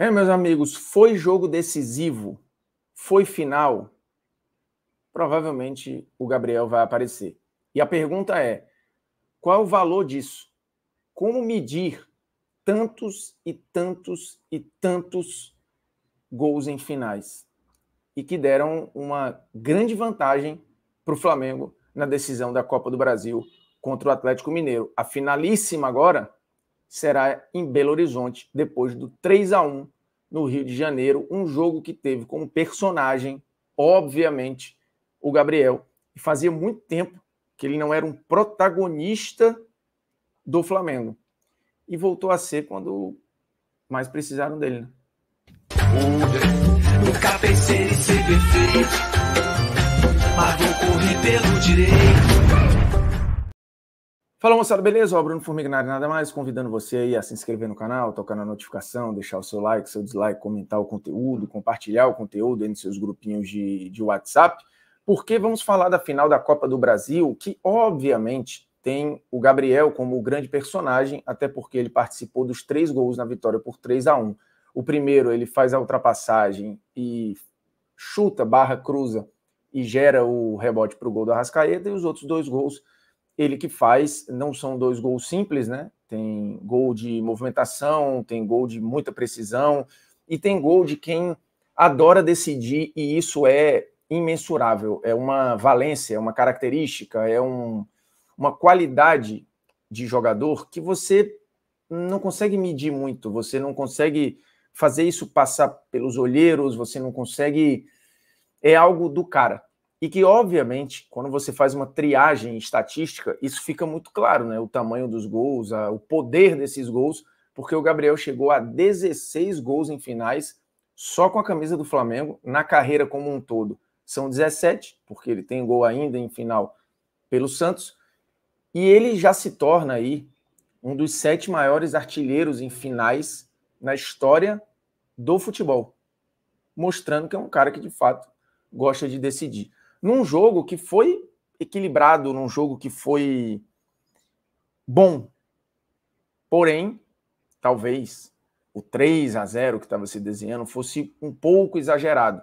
Meus amigos, foi jogo decisivo? Foi final? Provavelmente o Gabriel vai aparecer. E a pergunta é, qual é o valor disso? Como medir tantos e tantos e tantos gols em finais? E que deram uma grande vantagem para o Flamengo na decisão da Copa do Brasil contra o Atlético Mineiro. A finalíssima agora será em Belo Horizonte, depois do 3-1 no Rio de Janeiro, um jogo que teve como personagem, obviamente, o Gabriel. E fazia muito tempo que ele não era um protagonista do Flamengo. E voltou a ser quando mais precisaram dele, né? Nunca pensei em ser perfeito, mas vou correr pelo direito. Fala, moçada, beleza? O Bruno Formiga, nada mais, convidando você aí a se inscrever no canal, tocar na notificação, deixar o seu like, seu dislike, comentar o conteúdo, compartilhar o conteúdo aí nos seus grupinhos de WhatsApp, porque vamos falar da final da Copa do Brasil, que obviamente tem o Gabriel como o grande personagem, até porque ele participou dos 3 gols na vitória por 3-1. O primeiro, ele faz a ultrapassagem e chuta, cruza e gera o rebote para o gol do Arrascaeta, e os outros 2 gols ele que faz, não são 2 gols simples, né? Tem gol de movimentação, tem gol de muita precisão e tem gol de quem adora decidir, e isso é imensurável, é uma valência, é uma característica, é uma qualidade de jogador que você não consegue medir muito, você não consegue fazer isso passar pelos olheiros, você não consegue... É algo do cara. E que, obviamente, quando você faz uma triagem estatística, isso fica muito claro, né? O tamanho dos gols, o poder desses gols, porque o Gabriel chegou a 16 gols em finais só com a camisa do Flamengo, na carreira como um todo. São 17, porque ele tem gol ainda em final pelo Santos, e ele já se torna aí um dos 7 maiores artilheiros em finais na história do futebol, mostrando que é um cara que, de fato, gosta de decidir. Num jogo que foi equilibrado, num jogo que foi bom, porém, talvez o 3-0 que estava se desenhando fosse um pouco exagerado.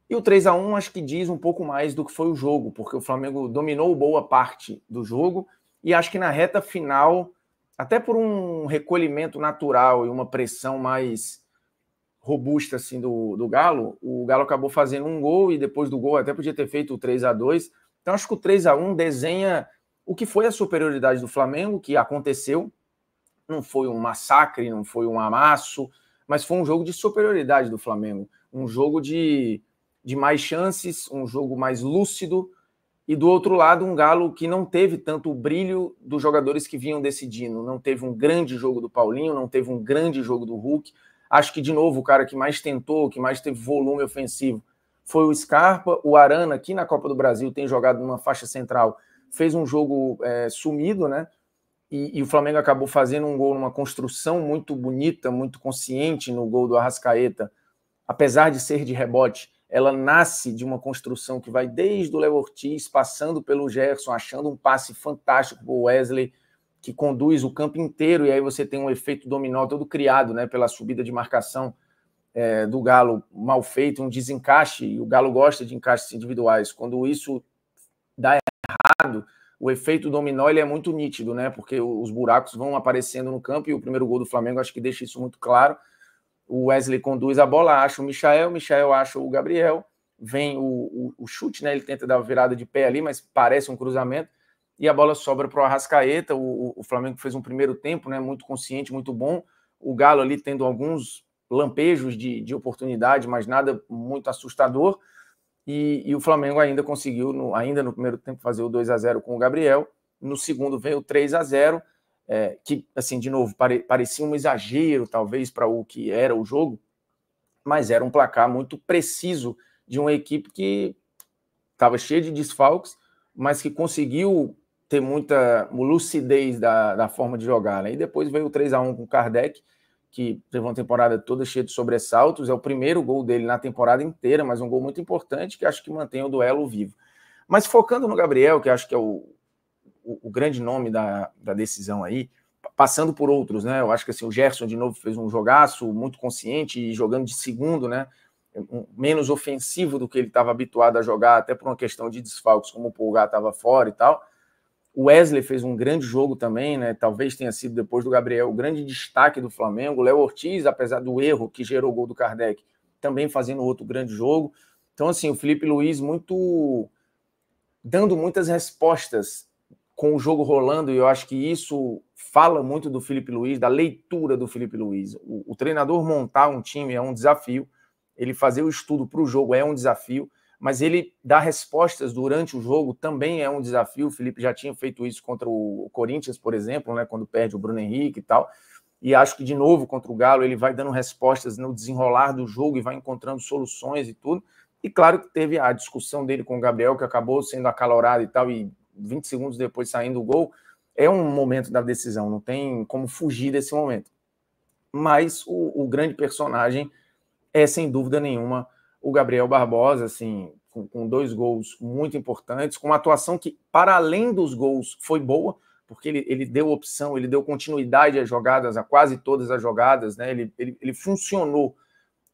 E o 3-1 acho que diz um pouco mais do que foi o jogo, porque o Flamengo dominou boa parte do jogo, e acho que na reta final, até por um recolhimento natural e uma pressão mais robusta assim do Galo, o Galo acabou fazendo um gol, e depois do gol até podia ter feito o 3-2. Então acho que o 3-1 desenha o que foi a superioridade do Flamengo, que aconteceu. Não foi um massacre, não foi um amasso, mas foi um jogo de superioridade do Flamengo, um jogo de mais chances, um jogo mais lúcido, e do outro lado um Galo que não teve tanto o brilho dos jogadores que vinham decidindo, não teve um grande jogo do Paulinho, não teve um grande jogo do Hulk. Acho que, de novo, o cara que mais tentou, que mais teve volume ofensivo foi o Scarpa. O Arana, aqui na Copa do Brasil, tem jogado numa faixa central, fez um jogo sumido, né? E o Flamengo acabou fazendo um gol numa construção muito bonita, muito consciente no gol do Arrascaeta. Apesar de ser de rebote, ela nasce de uma construção que vai desde o Léo Ortiz, passando pelo Gerson, achando um passe fantástico para o Wesley, que conduz o campo inteiro, e aí você tem um efeito dominó todo criado, né, pela subida de marcação do Galo mal feito, um desencaixe, e o Galo gosta de encaixes individuais. Quando isso dá errado, o efeito dominó ele é muito nítido, né, porque os buracos vão aparecendo no campo, e o primeiro gol do Flamengo acho que deixa isso muito claro. O Wesley conduz a bola, acha o Michael acha o Gabriel, vem o chute, né, ele tenta dar uma virada de pé ali, mas parece um cruzamento, e a bola sobra para o Arrascaeta. O Flamengo fez um primeiro tempo, né, muito consciente, muito bom. O Galo ali tendo alguns lampejos de oportunidade, mas nada muito assustador. E o Flamengo ainda conseguiu, ainda no primeiro tempo, fazer o 2-0 com o Gabriel. No segundo veio o 3-0, que, assim, de novo, parecia um exagero, talvez, para o que era o jogo, mas era um placar muito preciso de uma equipe que estava cheia de desfalques, mas que conseguiu ter muita lucidez da forma de jogar, né? E depois veio o 3-1 com o Kardec, que teve uma temporada toda cheia de sobressaltos. É o primeiro gol dele na temporada inteira, mas um gol muito importante, que acho que mantém o duelo vivo. Mas focando no Gabriel, que acho que é o grande nome da decisão aí, passando por outros, né? Eu acho que assim, o Gerson, de novo, fez um jogaço muito consciente e jogando de segundo, né? Menos ofensivo do que ele estava habituado a jogar, até por uma questão de desfalques, como o Pulgar estava fora e tal. O Wesley fez um grande jogo também, né? Talvez tenha sido, depois do Gabriel, o grande destaque do Flamengo. O Léo Ortiz, apesar do erro que gerou o gol do Kardec, também fazendo outro grande jogo. Então, assim, o Felipe Luiz dando muitas respostas com o jogo rolando, e eu acho que isso fala muito do Felipe Luiz, da leitura do Felipe Luiz. O treinador montar um time é um desafio, ele fazer o estudo para o jogo é um desafio, mas ele dar respostas durante o jogo também é um desafio. O Felipe já tinha feito isso contra o Corinthians, por exemplo, né, quando perde o Bruno Henrique e tal, e acho que de novo contra o Galo ele vai dando respostas no desenrolar do jogo e vai encontrando soluções e tudo. E claro que teve a discussão dele com o Gabriel, que acabou sendo acalorada e tal, e 20 segundos depois saindo o gol. É um momento da decisão, não tem como fugir desse momento. Mas o grande personagem é, sem dúvida nenhuma, o Gabriel Barbosa, assim, com 2 gols muito importantes, com uma atuação que, para além dos gols, foi boa, porque ele deu opção, ele deu continuidade às jogadas, a quase todas as jogadas, né? Ele funcionou.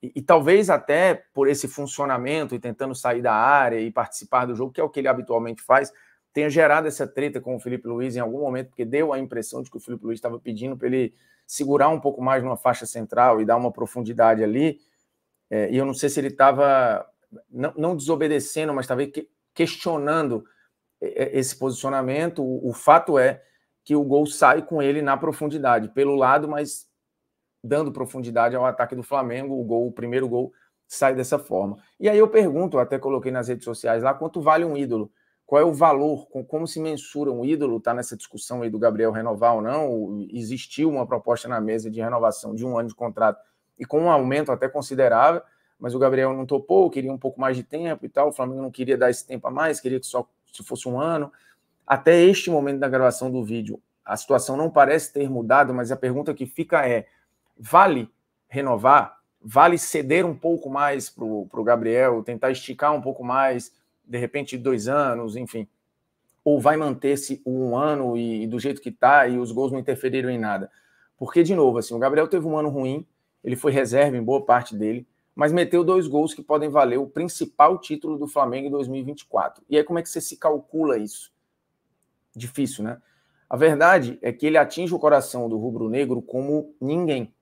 E talvez até por esse funcionamento e tentando sair da área e participar do jogo, que é o que ele habitualmente faz, tenha gerado essa treta com o Felipe Luiz em algum momento, porque deu a impressão de que o Felipe Luiz estava pedindo para ele segurar um pouco mais numa faixa central e dar uma profundidade ali. E eu não sei se ele estava não desobedecendo, mas talvez questionando esse posicionamento. O fato é que o gol sai com ele na profundidade, pelo lado, mas dando profundidade ao ataque do Flamengo. O primeiro gol sai dessa forma. E aí eu pergunto, até coloquei nas redes sociais lá, quanto vale um ídolo? Qual é o valor? Como se mensura um ídolo? Está nessa discussão aí do Gabriel renovar ou não. Existiu uma proposta na mesa de renovação de 1 ano de contrato e com um aumento até considerável, mas o Gabriel não topou, queria um pouco mais de tempo e tal. O Flamengo não queria dar esse tempo a mais, queria que só se fosse 1 ano. Até este momento da gravação do vídeo, a situação não parece ter mudado, mas a pergunta que fica é: vale renovar? Vale ceder um pouco mais para o Gabriel, tentar esticar um pouco mais, de repente 2 anos, enfim? Ou vai manter-se 1 ano e do jeito que está e os gols não interferiram em nada? Porque, de novo, assim, o Gabriel teve um ano ruim, ele foi reserva em boa parte dele, mas meteu 2 gols que podem valer o principal título do Flamengo em 2024. E aí como é que você se calcula isso? Difícil, né? A verdade é que ele atinge o coração do rubro-negro como ninguém.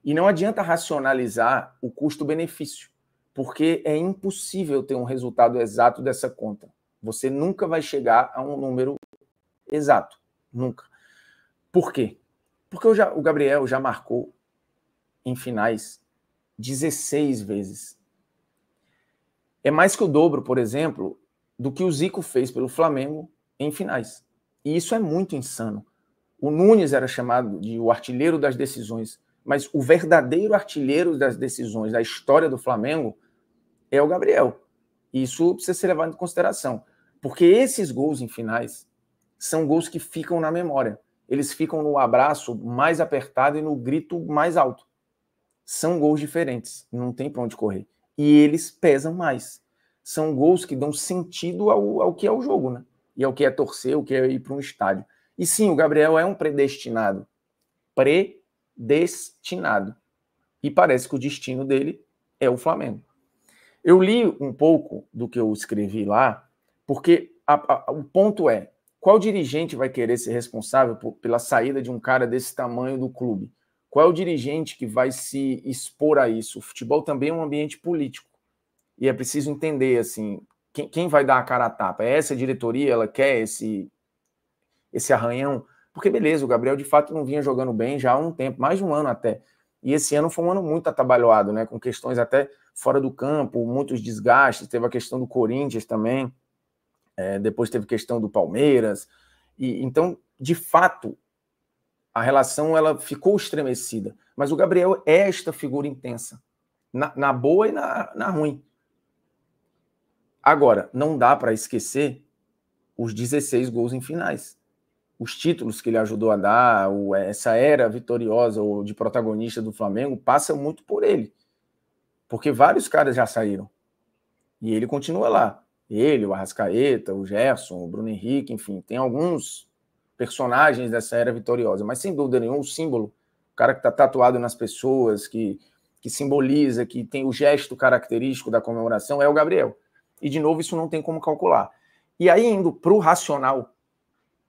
E não adianta racionalizar o custo-benefício, porque é impossível ter um resultado exato dessa conta. Você nunca vai chegar a um número exato. Nunca. Por quê? Porque o Gabriel já marcou em finais 16 vezes. É mais que o dobro, por exemplo, do que o Zico fez pelo Flamengo em finais. E isso é muito insano. O Nunes era chamado de o artilheiro das decisões, mas o verdadeiro artilheiro das decisões da história do Flamengo é o Gabriel. E isso precisa ser levado em consideração. Porque esses gols em finais são gols que ficam na memória. Eles ficam no abraço mais apertado e no grito mais alto. São gols diferentes, não tem para onde correr. E eles pesam mais. São gols que dão sentido ao que é o jogo, né? E ao que é torcer, o que é ir para um estádio. E sim, o Gabriel é um predestinado. Predestinado. E parece que o destino dele é o Flamengo. Eu li um pouco do que eu escrevi lá, porque o ponto é: qual dirigente vai querer ser responsável pela saída de um cara desse tamanho do clube? Qual é o dirigente que vai se expor a isso? O futebol também é um ambiente político. E é preciso entender, assim, quem vai dar a cara a tapa? É essa diretoria? Ela quer esse arranhão? Porque, beleza, o Gabriel de fato não vinha jogando bem já há um tempo, mais de 1 ano até. E esse ano foi um ano muito atabalhoado, né? Com questões até fora do campo, muitos desgastes. Teve a questão do Corinthians também. Depois teve questão do Palmeiras. Então, de fato, a relação ela ficou estremecida. Mas o Gabriel é esta figura intensa. Na boa e na ruim. Agora, não dá para esquecer os 16 gols em finais. Os títulos que ele ajudou a dar, essa era vitoriosa ou de protagonista do Flamengo, passa muito por ele. Porque vários caras já saíram. E ele continua lá. Ele, o Arrascaeta, o Gerson, o Bruno Henrique, enfim, tem alguns personagens dessa era vitoriosa, mas sem dúvida nenhuma o símbolo, o cara que está tatuado nas pessoas, que simboliza, que tem o gesto característico da comemoração, é o Gabriel. E, de novo, isso não tem como calcular. E aí, indo para o racional,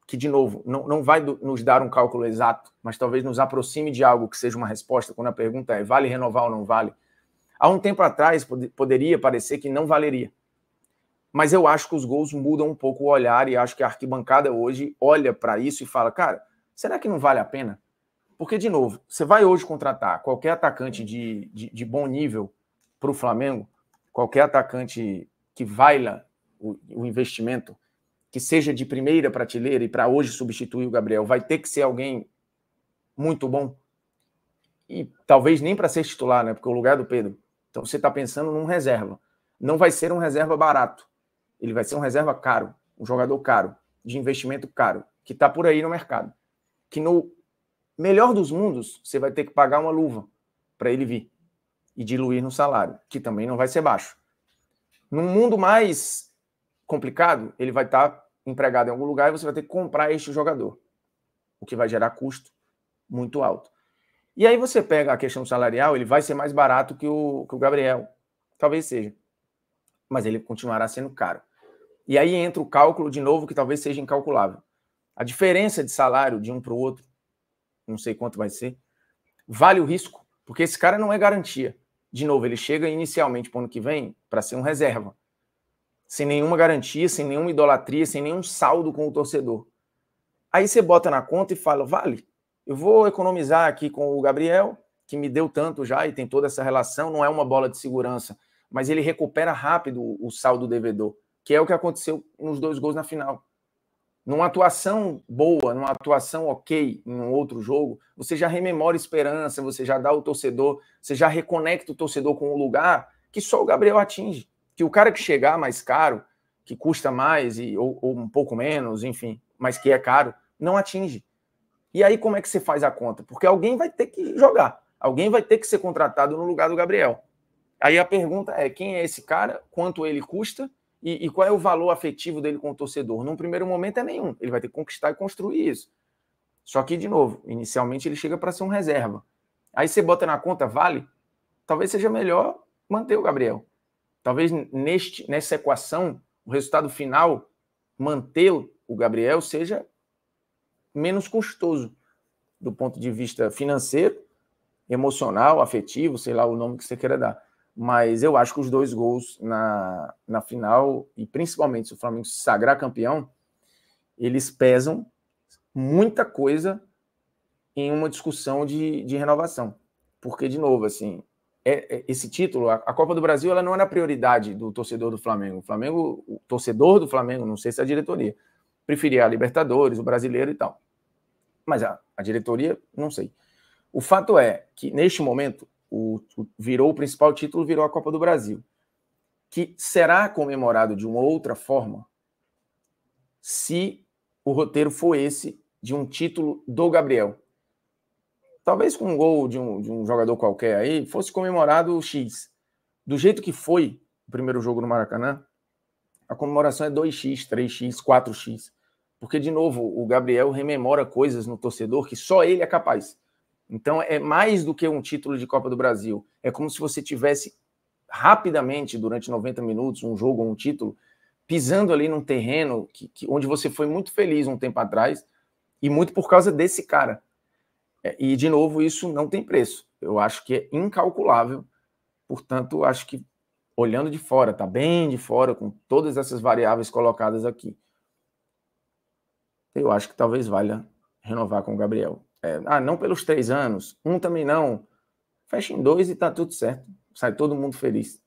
que, de novo, não vai nos dar um cálculo exato, mas talvez nos aproxime de algo que seja uma resposta, quando a pergunta é, vale renovar ou não vale? Há um tempo atrás, poderia parecer que não valeria. Mas eu acho que os gols mudam um pouco o olhar e acho que a arquibancada hoje olha para isso e fala, cara, será que não vale a pena? Porque, de novo, você vai hoje contratar qualquer atacante de bom nível para o Flamengo, qualquer atacante que valha o investimento, que seja de primeira prateleira e para hoje substituir o Gabriel, vai ter que ser alguém muito bom. E talvez nem para ser titular, né? Porque o lugar é do Pedro. Então você está pensando num reserva. Não vai ser um reserva barato. Ele vai ser um reserva caro, um jogador caro, de investimento caro, que está por aí no mercado. Que no melhor dos mundos, você vai ter que pagar uma luva para ele vir e diluir no salário, que também não vai ser baixo. Num mundo mais complicado, ele vai estar empregado em algum lugar e você vai ter que comprar este jogador, o que vai gerar custo muito alto. E aí você pega a questão salarial, ele vai ser mais barato que o Gabriel, talvez seja, mas ele continuará sendo caro. E aí entra o cálculo, de novo, que talvez seja incalculável. A diferença de salário de um para o outro, não sei quanto vai ser, vale o risco, porque esse cara não é garantia. De novo, ele chega inicialmente para o ano que vem para ser um reserva, sem nenhuma garantia, sem nenhuma idolatria, sem nenhum saldo com o torcedor. Aí você bota na conta e fala, vale, eu vou economizar aqui com o Gabriel, que me deu tanto já e tem toda essa relação, não é uma bola de segurança, mas ele recupera rápido o saldo devedor, que é o que aconteceu nos 2 gols na final. Numa atuação boa, numa atuação ok em um outro jogo, você já rememora esperança, você já dá ao torcedor, você já reconecta o torcedor com um lugar que só o Gabriel atinge. Que o cara que chegar mais caro, que custa mais ou um pouco menos, enfim, mas que é caro, não atinge. E aí como é que você faz a conta? Porque alguém vai ter que jogar, alguém vai ter que ser contratado no lugar do Gabriel. Aí a pergunta é, quem é esse cara, quanto ele custa e qual é o valor afetivo dele com o torcedor? Num primeiro momento é nenhum, ele vai ter que conquistar e construir isso. Só que, de novo, inicialmente ele chega para ser um reserva. Aí você bota na conta, vale? Talvez seja melhor manter o Gabriel. Talvez nessa equação, o resultado final, manter o Gabriel seja menos custoso do ponto de vista financeiro, emocional, afetivo, sei lá o nome que você queira dar. Mas eu acho que os 2 gols na final, e principalmente se o Flamengo se sagrar campeão, eles pesam muita coisa em uma discussão de renovação. Porque, de novo, assim, esse título, a Copa do Brasil, ela não era a prioridade do torcedor do Flamengo. O torcedor do Flamengo, não sei se é a diretoria, preferia a Libertadores, o Brasileiro e tal. Mas a diretoria, não sei. O fato é que, neste momento, virou o principal título, virou a Copa do Brasil, que será comemorado de uma outra forma se o roteiro for esse de um título do Gabriel. Talvez com um gol de um jogador qualquer aí, fosse comemorado o X. Do jeito que foi o primeiro jogo no Maracanã, a comemoração é 2x, 3x, 4x. Porque, de novo, o Gabriel rememora coisas no torcedor que só ele é capaz. Então, é mais do que um título de Copa do Brasil. É como se você tivesse rapidamente, durante 90 minutos, um jogo ou um título, pisando ali num terreno onde você foi muito feliz um tempo atrás, e muito por causa desse cara. E, de novo, isso não tem preço. Eu acho que é incalculável. Portanto, acho que, olhando de fora, está bem de fora, com todas essas variáveis colocadas aqui, eu acho que talvez valha renovar com o Gabriel. Não pelos 3 anos, um também não. Fecha em 2 e tá tudo certo. Sai todo mundo feliz.